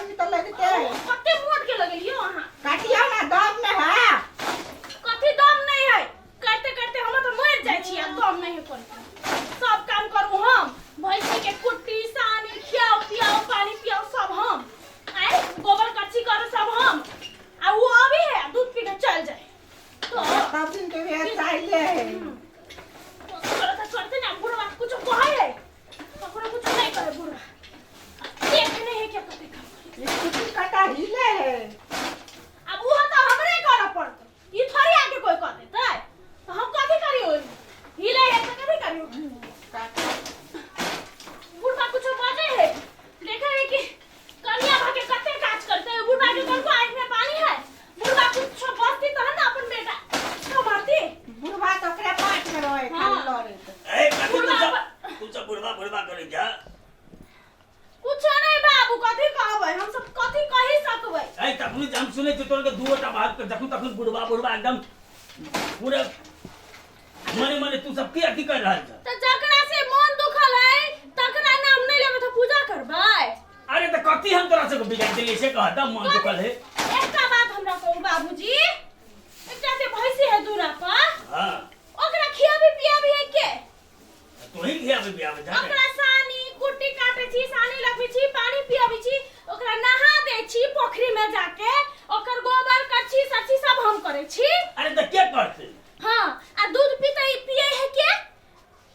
गर्मी तो लगते है कते मोट के लगलियो अहां काटिया ना दम में है कथी दम नहीं है करते करते हम तो मर जाय छी दम नहीं है कोन सब काम करू हम भैंसी के कुट्टी सानी खियाओ पियाओ पानी पियाओ सब हम आए गोबर कच्ची करो सब हम आ वो अभी है दूध पी के चल जाए तो तब दिन के भी चाहिए करते ना बुढ़वा कुछ कहे है ककरो कुछ नहीं करे बुढ़वा देखने है क्या करते काम ये कुछ काटा हिले है अब वो तो हमरे करे पड़त ई थोड़ी आगे कोई कर देता है तो हम कथी करियो हिले है तो कथी करियो बुढ़वा कुछ बाते है देखा है कि कन्या भागे कते काज करते है बुढ़वा के कल को आंख में पानी है बुढ़वा कुछ बस्ती तो है ना अपन बेटा तो मारती बुढ़वा तो ओकरे पास में रहे खाली लड़े ए कथी तू सब बुढ़वा करे जा कुछ नहीं बाबू कथी कहबै हम सब कथी कहि सकबै ए तखनी हम सुने छ तोर के दुओटा भाग के देखू तखन बुढ़वा एकदम पूरे मने तू सब की कर रहल छ त जकरा से मन दुखल है तकरा नाम नहीं लेबे तो पूजा करबै अरे त कथी हम तोरा से बिगाड़ देलिए से कहता मन दुखल है एकटा बात हमरा कहू बाबूजी एकटा से भैंसी है दूरा पर हां ओकरा खियाबी पियाबी है के तो ही खियाबी पियाबी जा ओकरा सानी कुट्टी काटे छी सानी लगबी छी पानी पियाबी छी ओकरा नहा दे छी पोखरी में जाके ओकर गोबर कच्ची सच्ची सब हम करे छी अरे त के करते हां आ दूध पीते पिए है के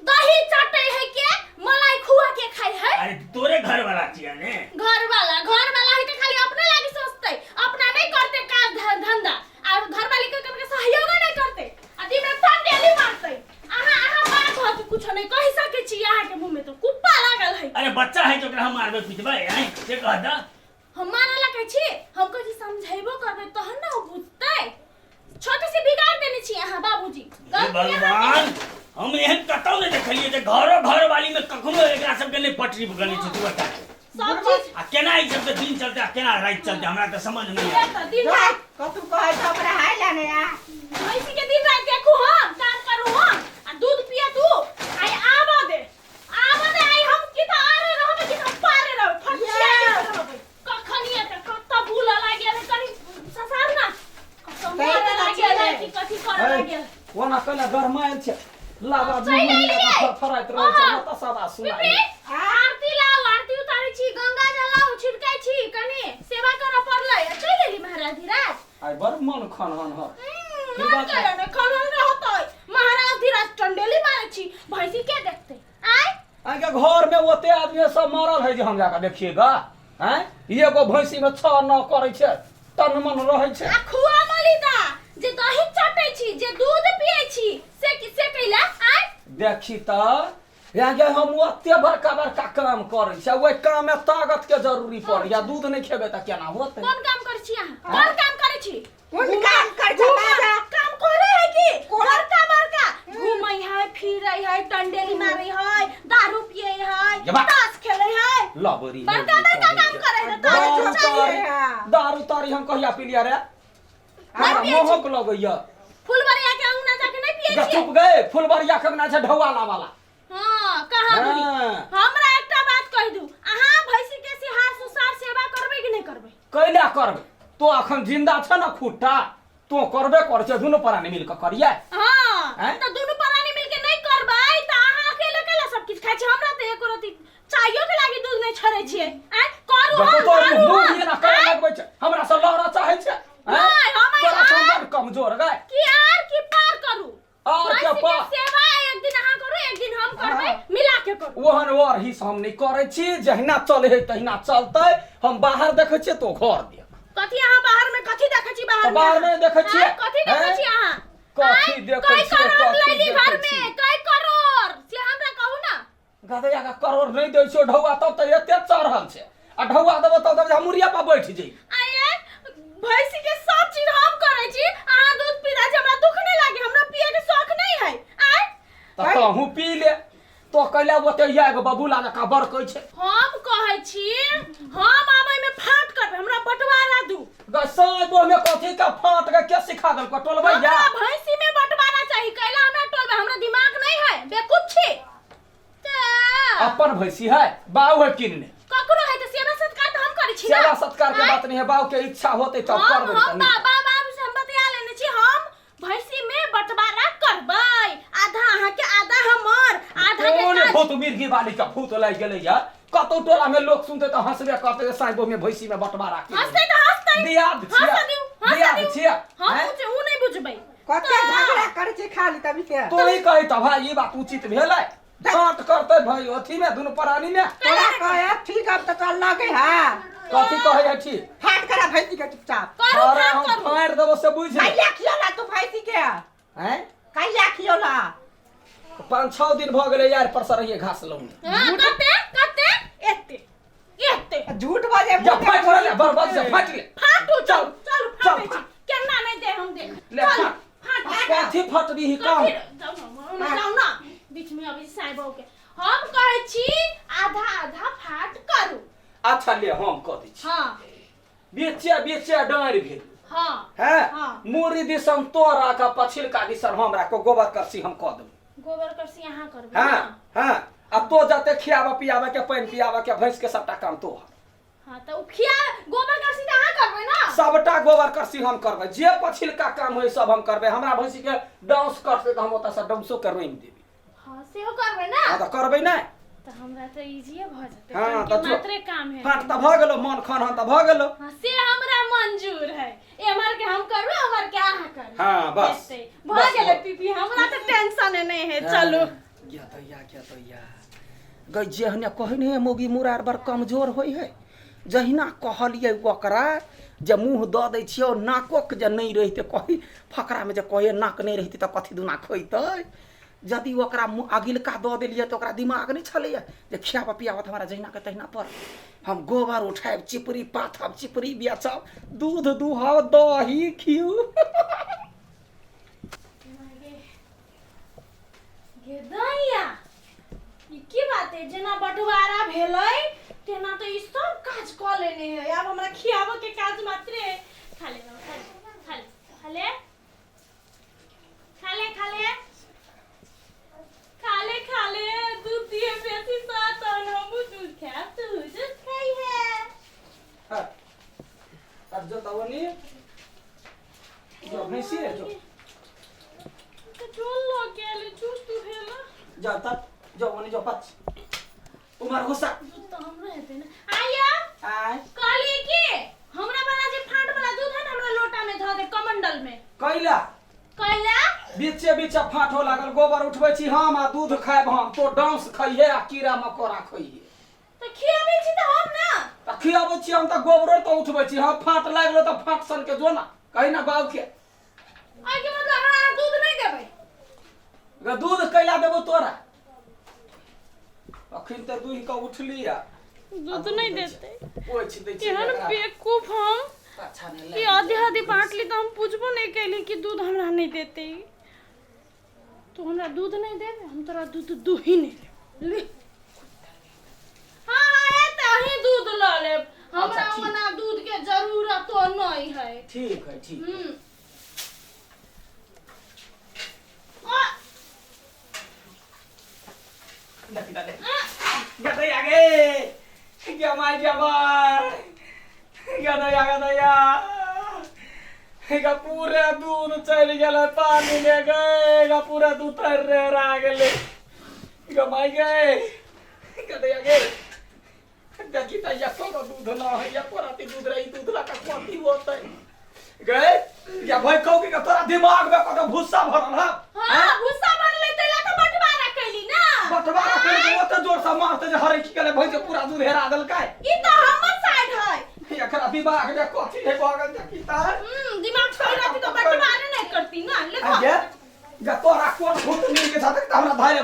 दही चाटे है के मलाई खुआ के खाई है अरे तोरे घर वाला छिया ने घर वाला है तो खाली अपने लागी सोचते अपना नहीं करते काज धंधा और घर वाली के करके सहयोग नहीं करते आ दिन में तन डेली मारते आहा बात हो कि कुछ नहीं कहि सके छी यहाँ के मुंह में तो कुप्पा लागल है अरे बच्चा है तो ओकरा हम मारबे पिटबे हैं से कहता हम मारे लगे छी हम कथि समझेबो करबे तहन ना बुझते छोटे से बिगाड़ देने छी यहाँ बाबूजी हे भगवान हम एहन कतौ नहीं देखलिए जे घर वाली में कखनो एकरा सब के नहीं पटरी बगले छ तू बता सब चीज आ केना ई सब के दिन चलते आ केना रात चलते हमरा त समझ नहीं आया दिन रात कतु कहे तो ओकरा हाय लाने आ भैंसी के दिन रात देखू हम काम करू हम आ दूध पिया तू आई आबो दे आई हम की त आरे रहबे कि हम पारे रहब फटिया रहबे कखनिए त कत्ता भूल लागे रे कनी ससार ना कत्ता मारे लागे रे कि कथि करे लागे वना कला गरमायल छ लावा सही नहीं फराइत रहै छ न त सदा सुनाइ आरती उतारै छी गंगा जल लाउ छिड़कै छी कनी सेवा कर पड़लै चल गेली महाराज धीराज आई बर मन खनहन ह मन करे न खनन रहतै महाराज धीराज टंडेली मारै छी भैंसी के देखते आय आगे घर में ओते आदमी सब मरल है जे हम जाके देखिएगा हैं एगो भैंसी में 6 न करै छै तन मन रहै छै आ खुआ मलिदा जे दही चटै छी जे दूध पियै छी से कैला आय देखी त आगे हम ओते बड़का काम करै छै ओइ काम में ताकत के जरूरी पड़ या दूध नहीं खेबे त केना होतै कोन काम करै छी अहाँ कोन काम करै छी कोन काम कर दादा काम करे है कि बड़का घूमै है फिरै है टंडेली मारै है दारू पियै है ताश खेलै है लबरी बड़का काम करे है ताश चाहिए दारू तारी हम कहिया पी लिया रे हमरा मोहक लगैया फुलबरिया के अंगना जाके नहीं पियै छी चुप गए फुलबरिया के अंगना छै ढौवाला वाला हां कहा दूरी हमरा एकटा बात कह दू अहाँ भैंसी के सिहार सुसार सेवा करबै कि नहीं करबै कैला करबे तो अखन जिंदा छ ना खुट्टा तो करबे कर छै दुनु प्राणी मिल के करिए हां त दुनु प्राणी मिल के नहीं करबै त अहाँ अकेले सब किछ खाइ छी हमरा त एको रति चाहियो के लागि दूध नहीं छरै छियै आ करू हम तो मुंह ये ना करे लगबै छै हमरा से लहरा चाहै छै नहीं हम तोरा संबंध कमजोर गए की आर की पार करू और के पार सेवा एक दिन अहाँ करू एक दिन हम करबै मिला के करू ओहन और ही हम नहीं करे छी जहिना चले है तहिना चलतै हम बाहर देखै छियै तो घर दे कथि अहाँ बाहर में कथि देखै छी बाहर में देखै छियै कथि देखै छी अहाँ कथि देखै छियै कथि घर में कई करोड़ से हमरा कहू ना गधया का करोड़ नहीं दै छियो ढौआ तब त एते चढ़ल छै आ ढौआ देबो तब हमरिया पर बैठ जई आये भैंसी के सब चीज हम करे छी अहाँ दूध पीला जे हमरा दुख नहीं लागे हमरा पिए के शौक नहीं है आय त कहूं पी ले तो कहले ओते एगो बबूला का बड़ कहै छै हम कहै छी हम आबै में फाट करबे हमरा बंटवारा दू गसाई बो में कथि का फाट के सिखा दल कटोलबै जा भैंसी में बंटवारा चाहिए कैला हमरा टोलबे हमरा दिमाग नहीं है बेवकूफ छी त अपन भैंसी है बाऊ है किनने ककरो है त सेवा सत्कार त हम करै छी ना सेवा सत्कार के बात नहीं है, बाऊ के इच्छा होते तब हम करबे हम बाबू से हम बतिया लेने छी हम भैंसी में बंटवारा करबै, आधा अहाँ के आधा हमर, आधा के कोने काज भूत मिर्गी वाली का भूत लग गेलै या कतौ टोला में लोग सुनते तो हंसबे करते साइबो में भैंसी में बंटवारा के हंसते तो हंसते दियाद छिया दियाद छिया हम कुछ उ नहीं बुझबै कते झगड़ा करे छै खाली तभी के तो ही कही त भाई ये बात उचित भेलै, डांट करते भाई अथी में दुनु प्राणी में तोरा कहे ठीक अब तो कर लगे है कथी कहे है ठीक फाट करा भैंसी के चुपचाप करू अरे काम हम करू फाड़ देबो से बुझ कहिया खियोला तू भैंसी के हैं कहिया खियोला 5-6 दिन भ गेलै यार पर रहिए घास लौंगे हां कते एते झूठ बजे या फाट ले बर्बाद से फाट ले फाटू चल चल, फाटे चल, छी केना नहीं दे हम देख ले फाट कथी फटबी ही काम जाऊ ना बीच में अभी साइबो के हम कहै छी आधा आधा फाट करू अच्छा ले हम कह दै छी हां बेचे डाँड़ भेल हां है हाँ। मुरी दिसन तोरा का पछिलका दिसन हमरा को गोबर करसी हम कह देब गोबर करसी यहाँ करबै हां ना हां अब तो जाते खियावा पियावा के पानी पियावा के भैंस के सबटा काम तो हां त उखिया गोबर करसी त यहाँ करबै ना सबटा गोबर करसी हम करबै, जे पछिलका काम होय सब हम करबै, हमरा भैंसी के डांस करते तो हम ओता से डांसो करबै देबी हां सेहो करबै ना हां त करबै नै त हमरा त इजीए भ जते हाँ, के त जो- मात्रे काम है फाट त भ गेलो मन खान त भ गेलो हां से हमरा मंजूर है एमर के हम करबै हमर के अहाँ करबै हाँ, बस। भ बस, गेलै बस। पीपी हमरा त टेंशन नहीं है चलो क्या तो या गई जेहने कहने मोगी मुरार बर कमजोर होई है, जहिना कहलिए ओकरा जे मुंह द दै छियो नाकोक जे नहीं रहिते कही फकरा में जे कहे नाक नहीं रहिते त कथी दुना खइतै, यदि ओकरा अगिलका द देलिए तो ओकरा दिमाग नहीं छलैया जे खियाब पियावत हमरा जहिना के तहिना पर हम गोबर उठाएब चिपरी पाथब चिपरी बेचब दूध दुहब दही खियू गे दैया ई की बात है जेना बंटवारा भेलै तेना तो ई सब काज क लेने है, अब हमरा खियाबो के काज मात्रे है। खा ले खा ले दूध दिए बेसी सात और हम दूध खाब तू दूध खाई है अब जो तवनी जो भैंसी है जो तो चल लो गेले तू हेला जा तक जो वनी जो पच उमर गुस्सा दूध तो हम रहते ना आया आय कहली की हमरा वाला जे फाट वाला दूध है ना हमरा लोटा में ध दे कमंडल में कैला कहला बीचे फाटो लागल गोबर उठबै छी हम आ दूध खाएब हम तो डांस खइहे आ कीड़ा मकोड़ा खइहे तो खियाबे छी त हम ना त खियाबै छी हम त गोबरो तो उठबै छी हम फाट लागलो त फाट सन के जो ना कहि ना बाऊ के आई के मतलब हमरा दूध नहीं देबै ग दूध कैला देबो तोरा अखिन त दूध का उठली आ दूध नहीं देते ओइ छी दै छी केहन बेवकूफ हम अच्छा नहीं कि आधे आधे बांट ली तो हम पूछबो नहीं कैली कि दूध हमरा नहीं देते तो हमरा दूध नहीं देबे हम तोरा दूध दू ही नहीं देब ले हां है त ही दूध ल ले हमरा अच्छा, ठीक। ओना दूध के जरूरत तो नहीं है ठीक है ठीक आ, लकी डाले गदई आगे जमाई गदया गा पूरे दूध चल गेले पानी ले गए गा पूरा दूध तर रह गेले गा माई गए गदया गे देखी त या कोनो दूध ना है या पोराती दूध रही दूध ला का कथी होतै गए या भाई कहू कि तोरा दिमाग में कोनो भूसा भरल है हां भूसा बनले तेला तो बंटवारा कैली ना बटवारा कर के ओते जोर से मारते जे हरे की गेले भाई के पूरा दूध हेरा देल काय ई तो हमर साइड है एकरा दिमाग में कथी है बगल देखी त दिमाग सही रहती तो बंटवारा नहीं करती ना ले अगे गा तोरा कोन भूत नील के साथ हमरा धारे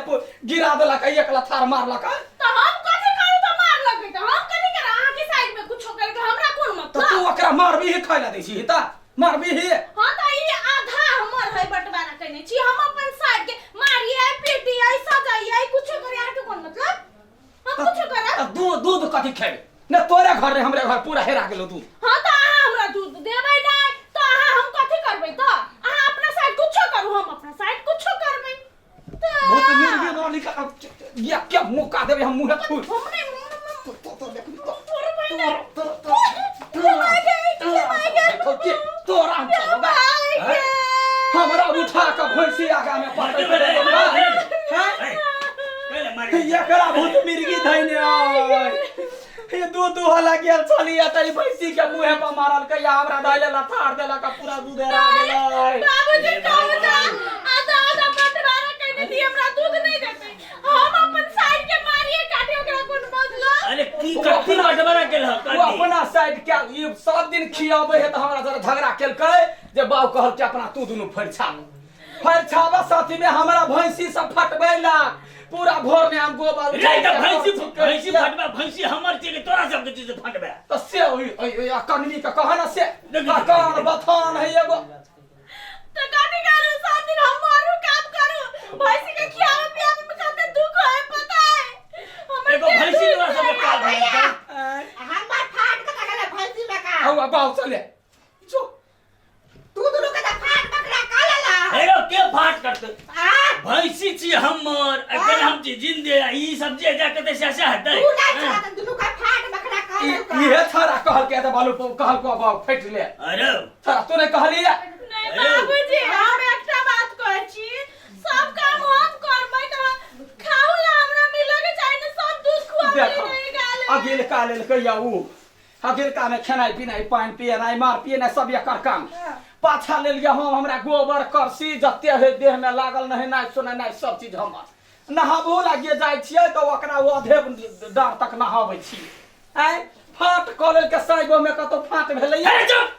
गिरा देला का एक लथार मारला का तो हम कथि करू तो मार लगे तो हम कथि करे अहाँ के साइड में कुछ कर के हमरा कोन तो मतलब तू ओकरा मारबी ही खैला दै छी त मारबी ही हां तो ई आधा हमर है बंटवारा करने छी हम अपन साइड के मारिए पीटिए सजाइए कुछ करे अहाँ के कोन मतलब हम कुछ करे दूध कथी खेबे न तोरे घर रे हमरे घर पूरा हेरा गेलो दूध हां तो अहाँ हमरा दूध देबै नहीं तो अहाँ हम कथि करबै तो अहाँ अपना साइड कुछ करू हम अपना साइड कुछ करबै भूत नील के नाली का या क्या मुका देबे हम मुंह फूल हम नहीं तो देख तो उठा के भैंसी आगा में पटक मार दे ए, पहले मारी एकरा भूत मिर्गी धइने आय ये दूध वाला गेल चलिया त ई भैंसी के मुंहे पर मारल के हमरा धइले लथाड़ देला का पूरा दूध हेरा गेलै बाबूजी कहू त आधा आधा बंटवारा कइने दी हमरा दूध नहीं देते हम अपन साइड के मारिए काटे ओकरा कोन मतलब अरे की कत्ती बटवारा केल ह वो अपना साइड के ई सब दिन खियाबे है त हमरा जरा झगड़ा केलकै जे बाऊ कहल के अपना तू दुनु फरछावा साथी में हमरा भैंसी सब फटबैला पूरा भोर में हम गोबर रे त भैंसी फटबा भैंसी हमर के तोरा सब के चीज फटबा तो से ओई अकनमी का कहना से कान बथान है एगो तो काटे करू सब दिन हम मारू काम करू भैंसी के खियावे पियावे में कते दुख है पता है हमर एगो भैंसी तोरा सब के काल भैया हमर फाट के तकले भैंसी में का हवा बाऊ चले जो तू दुनु के फाट पकड़ा काला हेरो के फाट करते आ भैंसी छी हमर अगर हम जी जिंदे ई सब जे जा के से हटै तू ना चला त दुनु का फाट पकड़ा काला ये थारा कहल के त बालू कहल को बाऊ फट ले अरे थारा तूने कहलिया नहीं बाबूजी हम एकटा बात कहै छी सब काम हम करबै त खाउला हमरा मिले के चाहिए न सब दूध खुआबे देखो नहीं गाले अगिल काले कहिया ऊ अगिल का में खाना पीना पानी पियना मार पियना सब एकर काम पाछा ले लिया हम हमरा गोबर करसी जते है देह में लागल नहीं ना सुना ना सब चीज हमर नहाबो लागे जाय छियै त ओकरा ओधे डार तक नहाबै छी आय फाट कॉलेज के साइडो में कतो फाट भेलै अरे चुप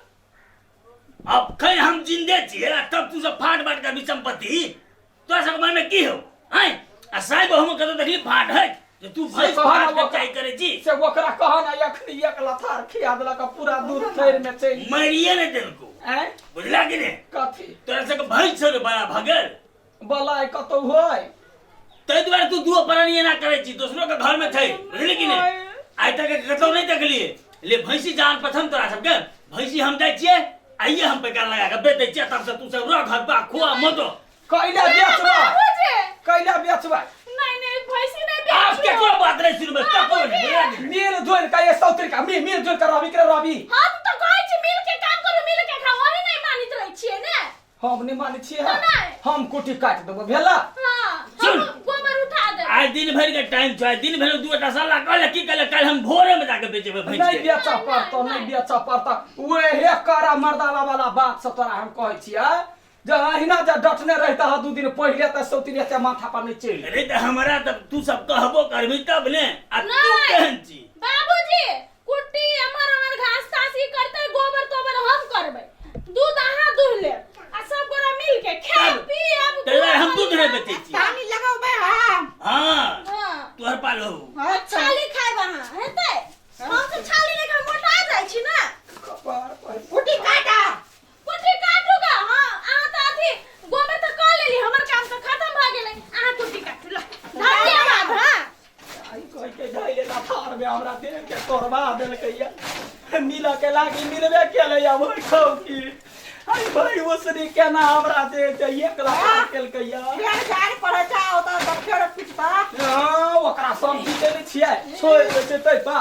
अब कहीं हम जिंदे छियै तब तू सब फाट बाट का भी संपत्ति तोरा सब मन में की हो हैं आ साहब हम कतो देखली फाट है जे तू भैंस फाट के चाय करे जी से ओकरा कहना अखनी एक लथार खिया देला का पूरा दूध थैर में चल मरिए ने दिल को आय बुझला कि ने कथी तोरा सब भैंस से बड़ा भगल बलाई कतो होय तै दुआरे तू दुओ प्राणी ना करे छी दूसरों के घर में थे बुझली कि ने आइ तक कतो नहीं देखलिए ले भैंसी जान प्रथम तोरा सब के भैंसी हम जाय छियै आइए हम पे लगा के बेचे छियै तब से तू सब रह घर बा खुआ मतो कैला बेचबा बाबूजी कैला बेचबा नहीं भैंसी नहीं आप बेचू के को बात नहीं शुरू में तब नहीं मिल जोल का ये सौतरी का मिल जोल का रवि के रवि हम तो कहै छी मिल के काम करू मिल के खाओ ओही नहीं मानित रहै छियै ने हम नहीं माने छिए नहीं। हम कुटी काट देबो भेला हां सुन। हम गोबर उठा दे आज दिन भर के टाइम छ दिन भर दुटा साला कहले की कहले कल हम भोरे में जाके बेचबे भैंस नहीं के बेचा पड़तो नहीं बेचा पड़ता वे हे करा मर्दावा वाला बात से तोरा हम कहै छिए जे अहिना जे डटने रहता ह दू दिन पहिले त सौतरी ते माथा पर नहीं चल अरे तो हमारा तब तू सब कहबो करबी तब ने आ तू नहीं। कहन छी बाबूजी कुट्टी हमर घास तासी करते गोबर तोबर हम करबै दूध अहाँ दुह ले आ सब गोरा मिल के खाए तब- पी अब तेरे हम दूध नहीं बेचे छी पानी लगाओ हम हां हां तोहर पाल हो अच्छा छाली खाए वहां हेतै हम तो छाली लेके मोटा जाय छी ना कुटी काटा कुट्टी काटूगा हां अहाँ त अथी गोबर त क लेली हमर काम त खत्म भ गेलै अहाँ कुट्टी काटू ल धन्यवाद हां आई कह के धइले ना थार में हमरा दे के तोरबा देल कहिया मिला के लागी मिलबे केले या वो खाऊ की आई भाई ओसरी केना हमरा दे के 1 लाख केल कहिया यार जान पड़ जाओ तो डॉक्टर पिटता हां ओकरा सब दे छियै छोड़ दे तै पा